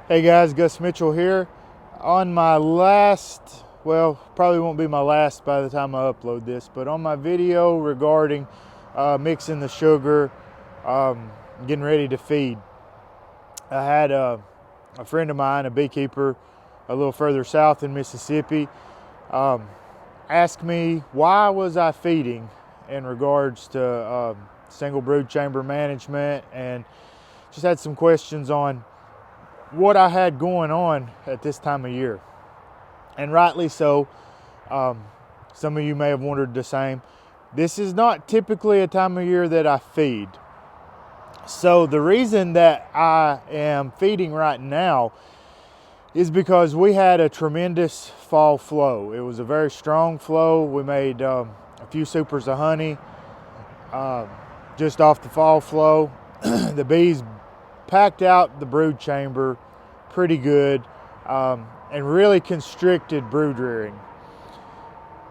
Hey guys, Gus Mitchell here. On my last, well, probably won't be my last by the time I upload this, but on my video regarding mixing the sugar, getting ready to feed, I had a friend of mine, a beekeeper, a little further south in Mississippi, ask me why was I feeding in regards to single brood chamber management, and just had some questions on what I had going on at this time of year. And rightly so. Some of you may have wondered the same. This is not typically a time of year that I feed. So the reason that I am feeding right now is because we had a tremendous fall flow. It was a very strong flow. We made a few supers of honey just off the fall flow. The bees packed out the brood chamber pretty good, and really constricted brood rearing.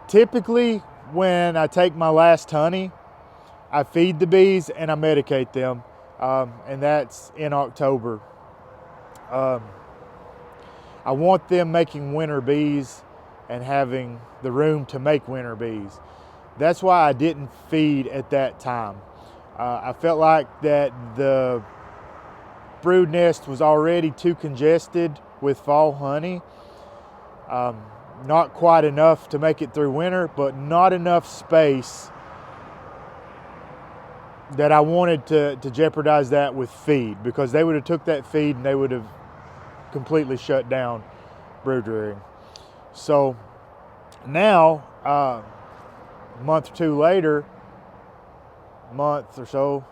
Typically, when I take my last honey, I feed the bees and I medicate them, and that's in October. I want them making winter bees and having the room to make winter bees. That's why I didn't feed at that time. I felt like that the brood nest was already too congested with fall honey. Not quite enough to make it through winter, but not enough space that I wanted to jeopardize that with feed, because they would have took that feed and they would have completely shut down brood rearing. So now, a month or two later, month or so,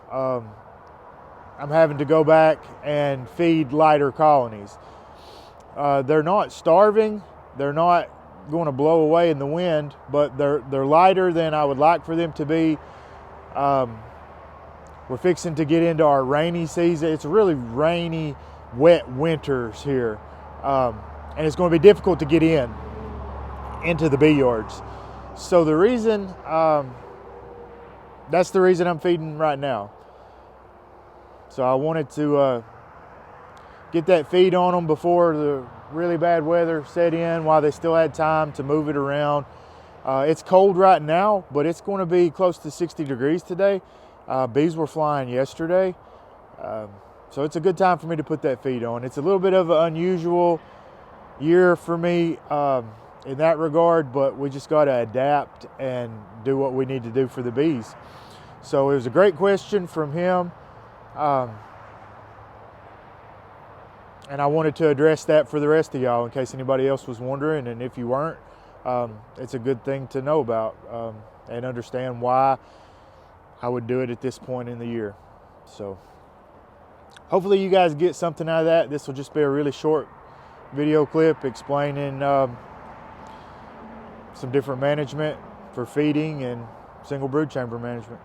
I'm having to go back and feed lighter colonies. They're not starving, they're not going to blow away in the wind, but they're lighter than I would like for them to be. We're fixing to get into our rainy season. It's really rainy, wet winters here, and it's going to be difficult to get into the bee yards. So the reason, that's the reason I'm feeding right now. So I wanted to get that feed on them before the really bad weather set in, while they still had time to move it around. It's cold right now, but it's going to be close to 60 degrees today. Bees were flying yesterday. So it's a good time for me to put that feed on. It's a little bit of an unusual year for me in that regard, but we just got to adapt and do what we need to do for the bees. So it was a great question from him. And I wanted to address that for the rest of y'all in case anybody else was wondering, and if you weren't, it's a good thing to know about and understand why I would do it at this point in the year. So hopefully you guys get something out of that. This will just be a really short video clip explaining some different management for feeding and single brood chamber management.